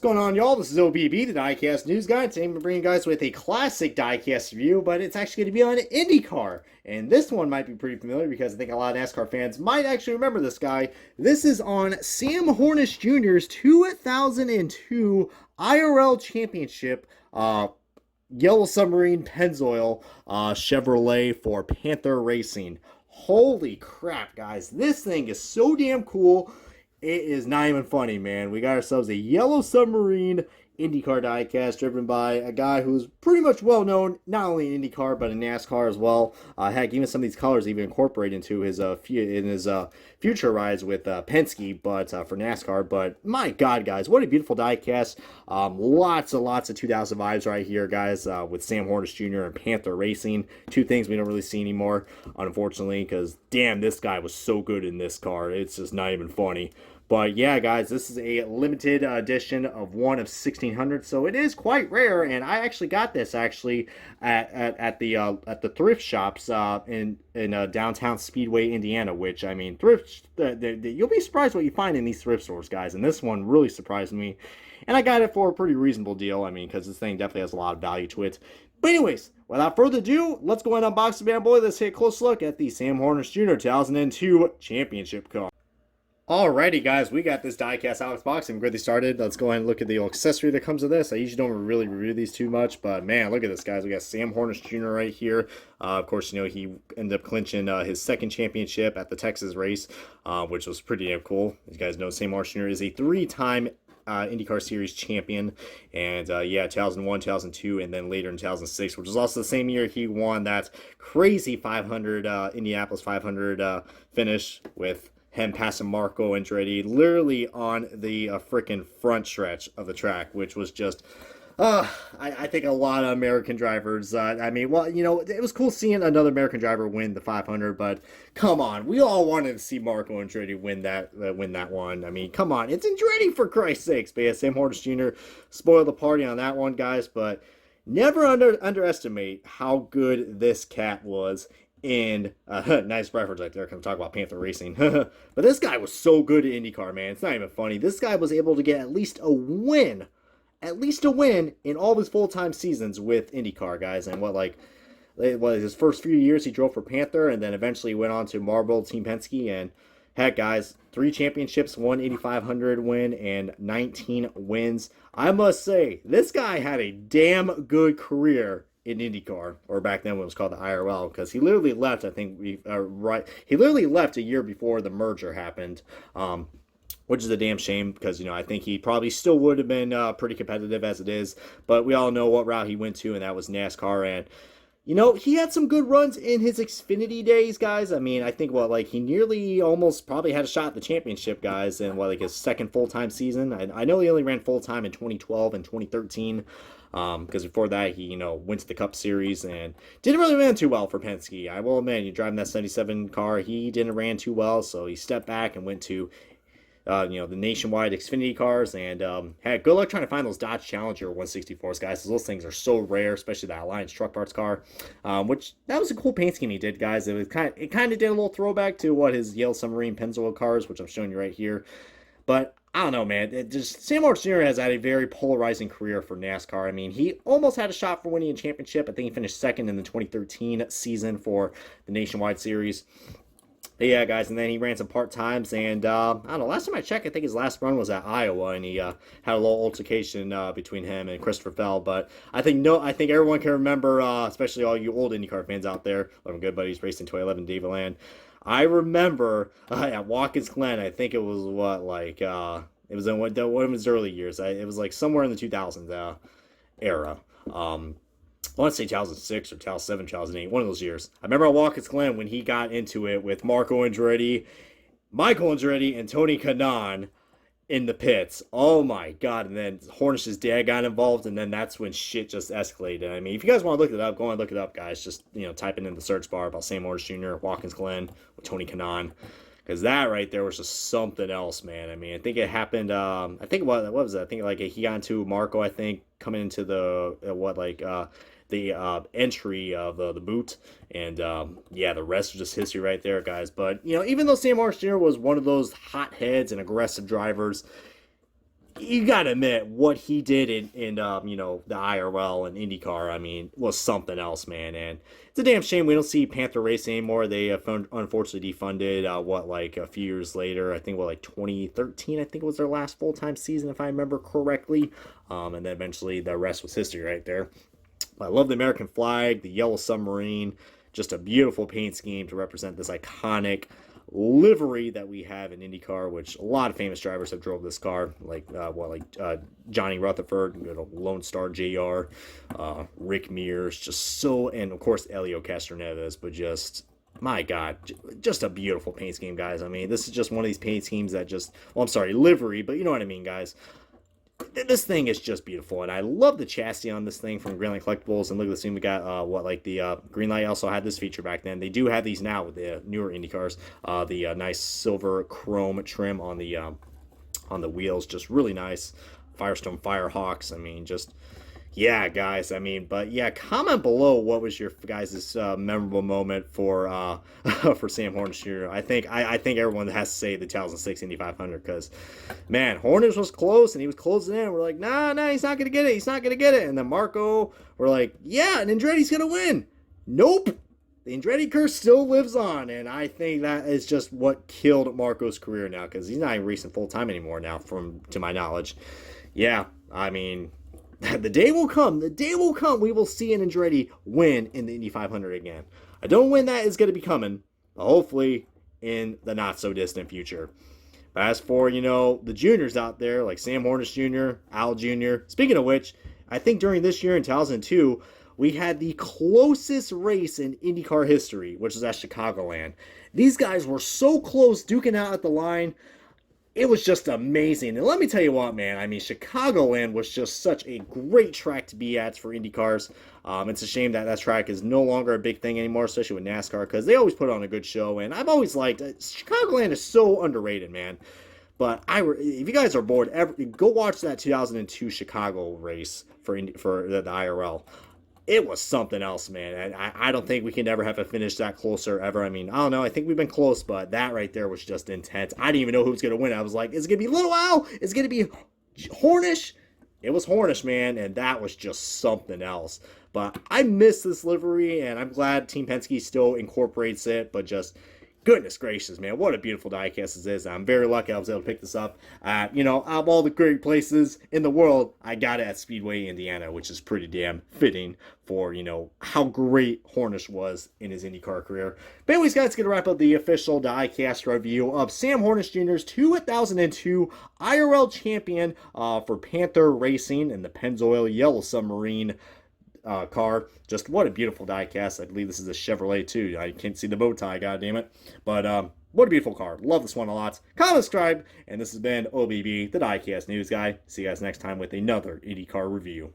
What's going on, y'all? This is OBB, the Diecast News Guy. Today I'm bringing you guys with a classic Diecast review, but it's actually going to be on INDYCAR. And this one might be pretty familiar because I think a lot of NASCAR fans might actually remember this guy. This is on Sam Hornish Jr.'s 2002 IRL Championship Yellow Submarine Pennzoil Chevrolet for Panther Racing. Holy crap, guys. This thing is so damn cool. It is not even funny, man. We got ourselves a Yellow Submarine IndyCar diecast driven by a guy who's pretty much well known, not only in IndyCar, but in NASCAR as well. Heck, even some of these colors even incorporate into his future rides with Penske, but for NASCAR. But my God, guys, what a beautiful diecast. Lots of 2000 vibes right here, guys, with Sam Hornish Jr. and Panther Racing. Two things we don't really see anymore, unfortunately, because damn, this guy was so good in this car. It's just not even funny. But yeah, guys, this is a limited edition of one of 1600, so it is quite rare. And I actually got this at the thrift shops in downtown Speedway, Indiana. Which, I mean, you'll be surprised what you find in these thrift stores, guys. And this one really surprised me, and I got it for a pretty reasonable deal. I mean, because this thing definitely has a lot of value to it. But anyways, without further ado, let's go and unbox the bad boy. Let's take a close look at the Sam Hornish Jr. 2002 Championship car. Alrighty, guys, we got this diecast out of the box and we're really started. Let's go ahead and look at the accessory that comes with this. I usually don't really review these too much, but man, look at this, guys. We got Sam Hornish Jr. right here. Of course, you know, he ended up clinching his second championship at the Texas race, which was pretty damn cool. As you guys know, Sam Hornish Jr. is a three-time IndyCar Series champion, and yeah, 2001, 2002, and then later in 2006, which was also the same year he won that crazy 500 Indianapolis 500 finish with him passing Marco Andretti literally on the freaking front stretch of the track, which was just, I think a lot of American drivers, I mean, well, you know, it was cool seeing another American driver win the 500, but come on, we all wanted to see Marco Andretti win that one. I mean, come on, it's Andretti for Christ's sakes. But yeah, Sam Hornish Jr. spoiled the party on that one, guys, but never underestimate how good this cat was. And nice reference right there, because I'm talking about Panther Racing. But this guy was so good at IndyCar, man. It's not even funny. This guy was able to get at least a win in all of his full-time seasons with IndyCar, guys. And his first few years he drove for Panther, and then eventually went on to Marlboro Team Penske. And heck, guys, 3 championships, 1 8,500 win, and 19 wins. I must say, this guy had a damn good career in IndyCar, or back then when it was called the IRL, because he literally left, I think, he literally left a year before the merger happened, which is a damn shame, because, you know, I think he probably still would have been pretty competitive as it is, but we all know what route he went to, and that was NASCAR. And you know, he had some good runs in his Xfinity days, guys. I mean, I think, he nearly almost probably had a shot at the championship, guys, in, his second full-time season. I know he only ran full-time in 2012 and 2013, because before that, he, you know, went to the Cup Series and didn't really run too well for Penske. I will admit, you driving that 77 car, he didn't ran too well, so he stepped back and went to you know, the nationwide Xfinity cars, and hey, good luck trying to find those Dodge Challenger 164s, guys. Those things are so rare, especially that Alliance Truck Parts car. Which that was a cool paint scheme he did, guys. It kind of did a little throwback to what his Yellow Submarine Pennzoil cars, which I'm showing you right here. But I don't know, man. Sam Hornish Jr. has had a very polarizing career for NASCAR. I mean, he almost had a shot for winning a championship. I think he finished second in the 2013 season for the Nationwide Series. Yeah, guys, and then he ran some part-times, and I don't know, last time I checked, I think his last run was at Iowa, and he had a little altercation between him and Christopher Fell. But I think everyone can remember, especially all you old IndyCar fans out there, like my good buddies racing 2011 Daveland. I remember at Watkins Glen, I think it was it was in one of his early years. It was like somewhere in the 2000s era. I want to say 2006 or 2007, 2008, one of those years. I remember at Watkins Glen when he got into it with Marco Andretti, Michael Andretti, and Tony Kanaan in the pits. Oh my God. And then Hornish's dad got involved, and then that's when shit just escalated. I mean, if you guys want to look it up, go and look it up, guys. Just, you know, type it in the search bar about Sam Hornish Jr., Watkins Glen, with Tony Kanaan. Because that right there was just something else, man. I mean, I think it happened, I think, what was it? I think, he got into Marco, I think, coming into the, the entry of the boot, and yeah, the rest is just history right there, guys. But, you know, even though Sam Hornish Jr. was one of those hotheads and aggressive drivers, you gotta admit what he did in the IRL and INDYCAR. I mean, was something else, man. And it's a damn shame we don't see Panther Racing anymore. They unfortunately defunded. Like a few years later, I think like 2013. I think it was their last full time season, if I remember correctly. And then eventually the rest was history right there. I love the American flag, the yellow submarine, just a beautiful paint scheme to represent this iconic livery that we have in IndyCar, which a lot of famous drivers have drove this car, like Johnny Rutherford, Lone Star JR, Rick Mears, just so, and of course Elio Castroneves, but just, my God, just a beautiful paint scheme, guys. I mean, this is just one of these paint schemes that just, well, I'm sorry, livery, but you know what I mean, guys. This thing is just beautiful, and I love the chassis on this thing from Greenlight Collectibles. And look at this thing we got. Greenlight also had this feature back then. They do have these now with the newer Indy cars. The nice silver chrome trim on the wheels, just really nice. Firestone Firehawks. I mean, just, yeah, guys. I mean, but yeah, comment below what was your guys' memorable moment for for Sam Hornish Jr. I think everyone has to say the 2006 Indy 500, because, man, Hornish was close and he was closing in. We're like, nah, he's not gonna get it. He's not gonna get it. And then Marco, we're like, yeah, and Andretti's gonna win. Nope. The Andretti curse still lives on, and I think that is just what killed Marco's career now, because he's not even racing full time anymore now, to my knowledge. Yeah, I mean, the day will come. The day will come. We will see an Andretti win in the Indy 500 again. I don't know when that is going to be coming, but hopefully in the not so distant future. But as for, the juniors out there, like Sam Hornish Jr., Al Jr., speaking of which, I think during this year in 2002, we had the closest race in IndyCar history, which is at Chicagoland. These guys were so close, duking out at the line. It was just amazing. And let me tell you what, man. I mean, Chicagoland was just such a great track to be at for Indy cars. It's a shame that track is no longer a big thing anymore, especially with NASCAR, because they always put on a good show. And I've always liked Chicagoland is so underrated, man. But if you guys are bored, go watch that 2002 Chicago race for the IRL. It was something else, man. And I don't think we can ever have a finish that closer ever. I mean, I don't know. I think we've been close, but that right there was just intense. I didn't even know who was going to win. I was like, is it going to be Little Al? Is it going to be Hornish? It was Hornish, man, and that was just something else. But I miss this livery, and I'm glad Team Penske still incorporates it, but just, goodness gracious, man, what a beautiful diecast this is. I'm very lucky I was able to pick this up. Out of all the great places in the world, I got it at Speedway, Indiana, which is pretty damn fitting for, how great Hornish was in his IndyCar career. But anyways, guys, going to wrap up the official diecast review of Sam Hornish Jr.'s 2002 IRL champion for Panther Racing and the Pennzoil Yellow Submarine car. Just what a beautiful diecast. I believe this is a Chevrolet too. I can't see the bow tie, god damn it. But what a beautiful car. Love this one a lot. Comment, subscribe, and this has been OBB, the diecast news guy. See you guys next time with another IndyCar review.